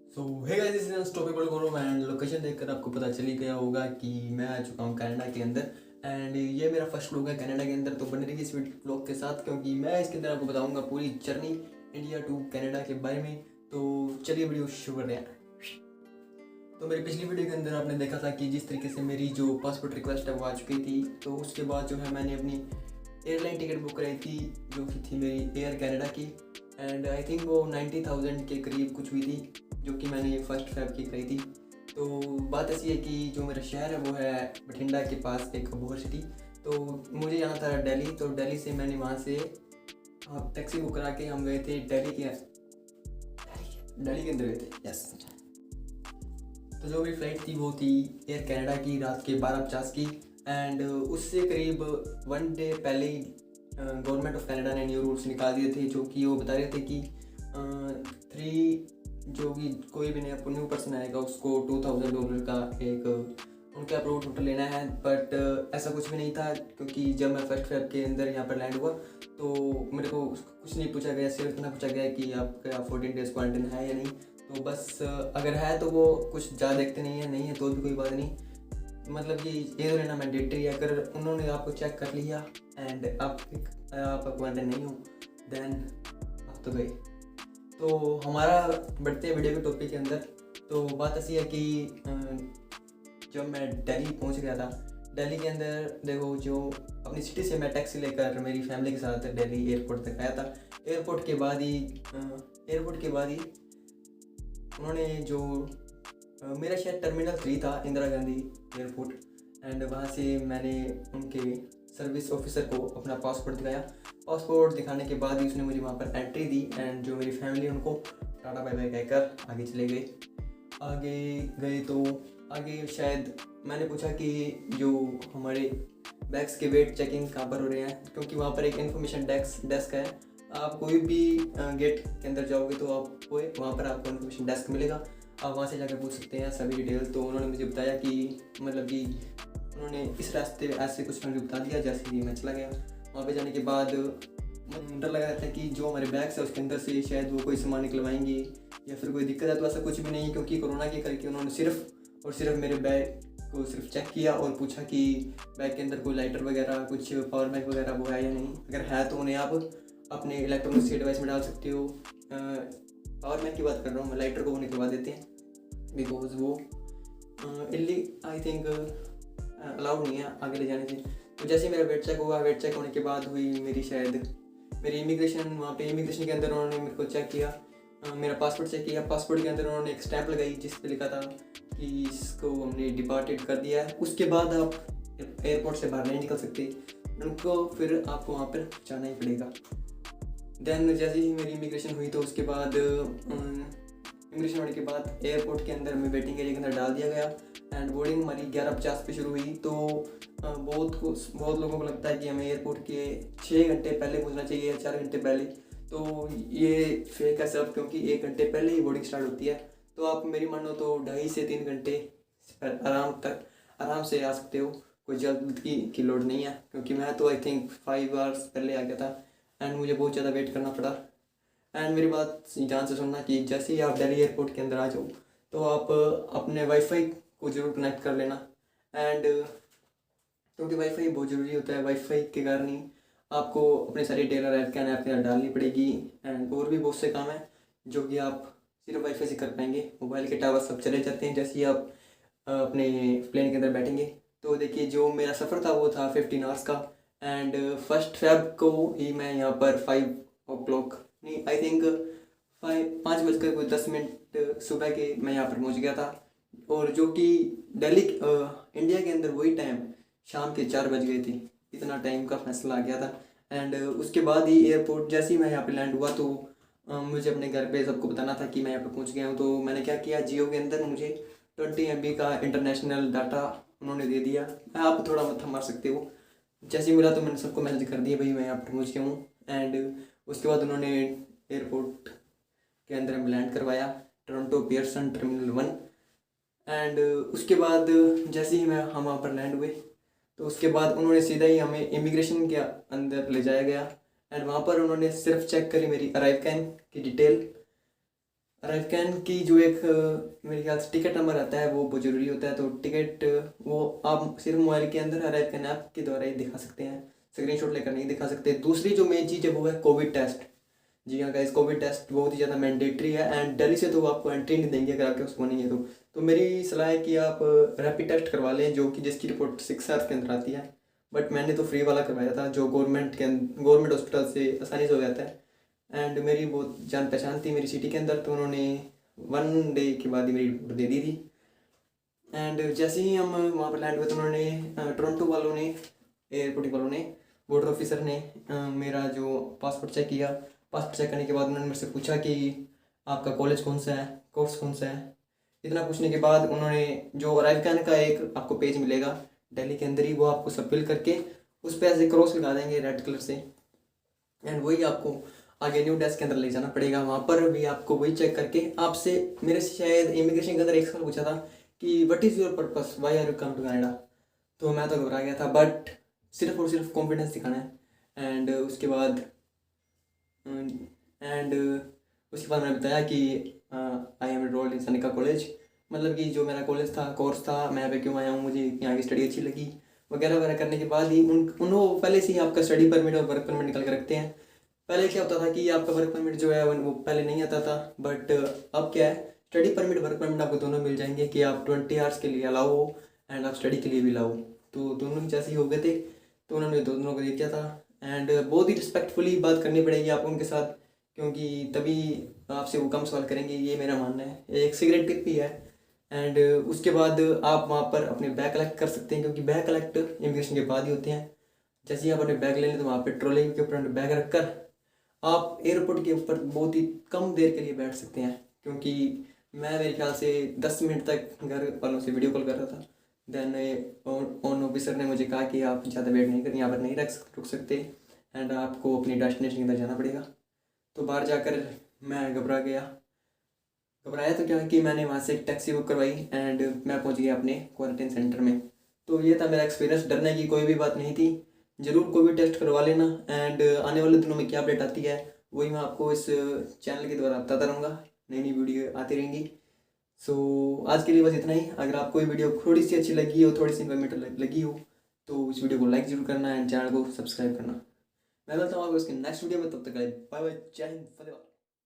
So hey guys, this is topic करो and location देखकर आपको पता चल ही गया होगा कि मैं आ चुका हूँ कनाडा के अंदर। एंड ये मेरा फर्स्ट व्लॉग है कनाडा के अंदर, तो बने रहिए इस व्लॉग के साथ क्योंकि मैं इसके अंदर आपको बताऊंगा पूरी जर्नी इंडिया टू कनाडा के बारे में। तो चलिए वीडियो शुरू करते हैं। तो मेरी पिछली वीडियो के अंदर आपने देखा था कि जिस तरीके से मेरी जो पासपोर्ट रिक्वेस्ट है वो आ चुकी थी। तो उसके बाद जो है मैंने अपनी एयरलाइन टिकट बुक कराई थी जो कि थी मेरी एयर कनाडा की। एंड आई थिंक वो 90,000 के करीब कुछ हुई थी, जो कि मैंने फर्स्ट फेब की कराई थी। तो बात ऐसी है कि जो मेरा शहर है वो है बठिंडा के पास एक अबोहर सिटी। तो मुझे जाना था दिल्ली, तो दिल्ली से मैंने वहाँ से टैक्सी बुक करा के हम गए थे दिल्ली के अंदर गए थे। यस। तो जो मेरी फ़्लाइट थी वो थी एयर कनाडा की, रात के 12:50 की। एंड उससे करीब 1 डे पहले ही गवर्नमेंट ऑफ कनाडा ने न्यू रूल्स निकाल दिए थे, जो कि वो बता रहे थे कि 3 जो भी कोई भी न्यू पर्सन आएगा उसको $2,000 का एक उनके अप्रूव टोटल लेना है। बट ऐसा कुछ भी नहीं था, क्योंकि जब मैं फर्स्ट फेब के अंदर यहाँ पर लैंड हुआ तो मेरे को कुछ नहीं पूछा गया, सिर्फ इतना पूछा गया कि आपका 14 डेज़ क्वारंटाइन है या नहीं। तो बस अगर है तो वो कुछ ज़्यादा देखते नहीं है तो भी कोई बात नहीं। मतलब कि ये तो लेना मैंडेटरी है। अगर उन्होंने आपको चेक कर लिया एंड आप क्वारंटाइन नहीं हो देन आप तो गए। तो हमारा बढ़ते हैं वीडियो के टॉपिक के अंदर। तो बात ऐसी है कि जब मैं दिल्ली पहुंच गया था, दिल्ली के अंदर देखो, जो अपनी सिटी से मैं टैक्सी लेकर मेरी फैमिली के साथ दिल्ली एयरपोर्ट तक आया था। एयरपोर्ट के बाद ही उन्होंने जो मेरा शायद टर्मिनल 3 था, इंदिरा गांधी एयरपोर्ट। एंड वहाँ से मैंने उनके सर्विस ऑफिसर को अपना पासपोर्ट दिखाया। पासपोर्ट दिखाने के बाद ही उसने मुझे वहाँ पर एंट्री दी। एंड जो मेरी फैमिली उनको टाटा बाय बाय कहकर आगे चले गए। तो आगे शायद मैंने पूछा कि जो हमारे बैग्स के वेट चेकिंग कहाँ पर हो रहे हैं, क्योंकि वहाँ पर एक इन्फॉर्मेशन डेस्क है। आप कोई भी गेट के अंदर जाओगे तो आपको वहाँ पर आपको इन्फॉर्मेशन डेस्क मिलेगा, आप वहाँ से जाकर पूछ सकते हैं सभी डिटेल। तो उन्होंने मुझे बताया कि मतलब कि उन्होंने इस रास्ते ऐसे कुछ मुझे बता दिया। जैसे ही मैं चला गया वहाँ पे, जाने के बाद डर लगा रहता है कि जो हमारे बैग्स है उसके अंदर से शायद वो कोई सामान निकलवाएंगे या फिर कोई दिक्कत है। तो ऐसा कुछ भी नहीं, क्योंकि कोरोना के करके उन्होंने सिर्फ और सिर्फ मेरे बैग को सिर्फ चेक किया और पूछा कि बैग के अंदर कोई लाइटर वगैरह कुछ पावर बैंक वगैरह वो है या नहीं। अगर है तो उन्हें आप अपने इलेक्ट्रॉनिक्स के डिवाइस में डाल सकते हो। पावर बैंक की बात कर रहा हूँ मैं, लाइटर को वो निकलवा देते हैं बिकॉज वो आई थिंक अलाउड नहीं है आगे ले जाने से। तो जैसे मेरा वेट चेक हुआ, वेट चेक होने के बाद हुई मेरी इमिग्रेशन। वहाँ पे इमिग्रेशन के अंदर उन्होंने मेरे को चेक किया, मेरा पासपोर्ट चेक किया। पासपोर्ट के अंदर उन्होंने एक स्टैंप लगाई जिस पे लिखा था कि इसको हमने डिपार्टेड कर दिया है। उसके बाद आप एयरपोर्ट से बाहर नहीं निकल सकते, उनको फिर आपको वहाँ पर जाना ही पड़ेगा। देन जैसे ही मेरी इमिग्रेशन हुई तो उसके बाद इमिग्रेशन होने के बाद एयरपोर्ट के अंदर हमें वेटिंग एरिया के अंदर डाल दिया गया। एंड बोर्डिंग हमारी 11:50 पे शुरू हुई। तो बहुत लोगों को लगता है कि हमें एयरपोर्ट के 6 घंटे पहले पहुंचना चाहिए, 4 घंटे पहले। तो ये फेक है सब, क्योंकि 1 घंटे पहले ही बोर्डिंग स्टार्ट होती है। तो आप मेरी मानो तो 2.5 से 3 घंटे आराम से आ सकते हो। कोई जल्दी की लोड नहीं है, क्योंकि मैं तो आई थिंक 5 आवर्स पहले आ गया था एंड मुझे बहुत ज़्यादा वेट करना पड़ा। एंड मेरी बात ध्यान से सुनना कि जैसे ही आप दिल्ली एयरपोर्ट के अंदर आ जाओ तो आप अपने वाईफाई को ज़रूर कनेक्ट कर लेना। एंड क्योंकि वाईफाई बहुत ज़रूरी होता है, वाईफाई के कारण ही आपको अपने सारी डेटा ऐप के अंदर डालनी पड़ेगी। एंड और भी बहुत से काम हैं जो कि आप सिर्फ वाईफाई से कर पाएंगे। मोबाइल के टावर सब चले जाते हैं जैसे ही आप अपने प्लेन के अंदर बैठेंगे। तो देखिए, जो मेरा सफ़र था वो था 15 आवर्स का। एंड फर्स्ट फेब को ही मैं यहाँ पर 5 o'clock नहीं, आई थिंक 5:10 सुबह के मैं यहाँ पर पहुँच गया था। और जो कि दिल्ली इंडिया के अंदर वही टाइम शाम के 4 बज गए थे। इतना टाइम का फैसला आ गया था। एंड उसके बाद ही एयरपोर्ट जैसे ही मैं यहाँ पे लैंड हुआ तो मुझे अपने घर पे सबको बताना था कि मैं यहाँ पे पहुँच गया हूँ। तो मैंने क्या किया, जियो के अंदर मुझे 20 MB का इंटरनेशनल डाटा उन्होंने दे दिया। आप थोड़ा मत्था मार सकते हो। जैसे ही मिला तो मैंने सबको मैसेज कर दिया भाई मैं यहाँ पर पहुँच गया हूँ। एंड उसके बाद उन्होंने एयरपोर्ट के अंदर हमें लैंड करवाया, टोरंटो पियर्सन टर्मिनल 1। एंड उसके बाद जैसे ही हम वहाँ पर लैंड हुए तो उसके बाद उन्होंने सीधा ही हमें इमिग्रेशन के अंदर ले जाया गया। एंड वहाँ पर उन्होंने सिर्फ चेक करी मेरी अराइव कैन की डिटेल। अराइवकैन की जो एक मेरे ख्याल से टिकट नंबर आता है वो बहुत ज़रूरी होता है। तो टिकट वो आप सिर्फ मोबाइल के अंदर अराइवकैन ऐप के द्वारा ही दिखा सकते हैं, स्क्रीनशॉट लेकर नहीं दिखा सकते। दूसरी जो मेन चीज़ है वो है कोविड टेस्ट। जी हाँ गाइस, कोविड टेस्ट बहुत ही ज़्यादा मैंडेटरी है एंड दिल्ली से तो वो आपको एंट्री नहीं देंगे अगर आपके पास वो नहीं है तो मेरी सलाह है कि आप रैपिड टेस्ट करवा लें, जो कि जिसकी रिपोर्ट 6 आवर्स के अंदर आती है। बट मैंने तो फ्री वाला करवाया था जो गवर्नमेंट हॉस्पिटल से आसानी से हो जाता है। एंड मेरी बहुत जान पहचान थी मेरी सिटी के अंदर, तो उन्होंने 1 डे के बाद ही मेरी रिपोर्ट दे दी थी। एंड जैसे ही हम वहाँ पर लैंड हुए तो उन्होंने टोरंटो वालों ने, एयरपोर्ट वालों ने, बॉर्डर ऑफिसर ने मेरा जो पासपोर्ट चेक किया। पासपोर्ट चेक करने के बाद उन्होंने मेरे से पूछा कि आपका कॉलेज कौन सा है, कोर्स कौन सा है। इतना पूछने के बाद उन्होंने जो अराइव करने का एक आपको पेज मिलेगा दिल्ली के अंदर ही, वो आपको सब फिल करके उस पर ऐसे क्रॉस लगा देंगे रेड कलर से। एंड वही आपको आगे न्यू डेस्क के अंदर ले जाना पड़ेगा। वहाँ पर भी आपको वही चेक करके आपसे, मेरे से शायद इमिग्रेशन के अंदर एक सवाल पूछा था कि what is your purpose, why are you come to Canada. तो मैं तो घबरा गया था, बट सिर्फ और सिर्फ कॉन्फिडेंस दिखाना है। एंड उसके बाद मैंने बताया कि I am enrolled in Sanika college, मतलब कि जो मेरा कॉलेज था, कोर्स था, मैं यहाँ पे क्यों आया हूँ, मुझे यहाँ की स्टडी अच्छी लगी वगैरह वगैरह करने के बाद ही उन्होंने पहले से ही आपका स्टडी परमिट और वर्क परमिट निकल के रखते हैं। पहले क्या होता था कि आपका वर्क परमिट जो है वो पहले नहीं आता था, बट अब क्या है, स्टडी परमिट वर्क परमिट आपको दोनों मिल जाएंगे कि आप 20 आवर्स के लिए अलाउ हो एंड आप स्टडी के लिए भी अलाउ हो। तो दोनों ही जैसे ही हो गए थे तो उन्होंने दोनों को दे दिया था। एंड बहुत ही रिस्पेक्टफुली बात करनी पड़ेगी आपको उनके साथ, क्योंकि तभी आपसे वो कम सवाल करेंगे, ये मेरा मानना है। एक सिगरेट टिप भी है। एंड उसके बाद आप वहाँ पर अपने बैग कलेक्ट कर सकते हैं, क्योंकि बैग कलेक्ट इमिग्रेशन के बाद ही होते हैं। जैसे ही आप अपने बैग ले लें तो वहाँ पर ट्रॉली के ऊपर अपने बैग रख कर आप एयरपोर्ट के ऊपर बहुत ही कम देर के लिए बैठ सकते हैं। क्योंकि मैं मेरे ख्याल से 10 मिनट तक घर वालों से वीडियो कॉल कर रहा था। देन ऑन ऑफिसर ने मुझे कहा कि आप ज़्यादा वेट नहीं कर, यहाँ पर नहीं रुक सकते एंड आपको अपनी डेस्टिनेशन के अंदर जाना पड़ेगा। तो बाहर जाकर मैं घबराया तो क्या कि मैंने वहाँ से एक टैक्सी बुक करवाई एंड मैं पहुँच गया अपने क्वारंटाइन सेंटर में। तो ये था मेरा एक्सपीरियंस, डरने की कोई भी बात नहीं थी। ज़रूर कोविड टेस्ट करवा लेना। एंड आने वाले दिनों में क्या अपडेट आती है वही मैं आपको इस चैनल के द्वारा बताता रहूँगा, नई नई वीडियो आती रहेंगी। सो आज के लिए बस इतना ही। अगर आपको ये वीडियो थोड़ी सी अच्छी लगी हो, थोड़ी सी इन्फॉर्मेटिव लगी हो, तो इस वीडियो को लाइक जरूर करना एंड चैनल को सब्सक्राइब करना। मैं मिलता हूँ आपको उसके नेक्स्ट वीडियो में, तब तक बाय बाय, जय हिंद, फतेह।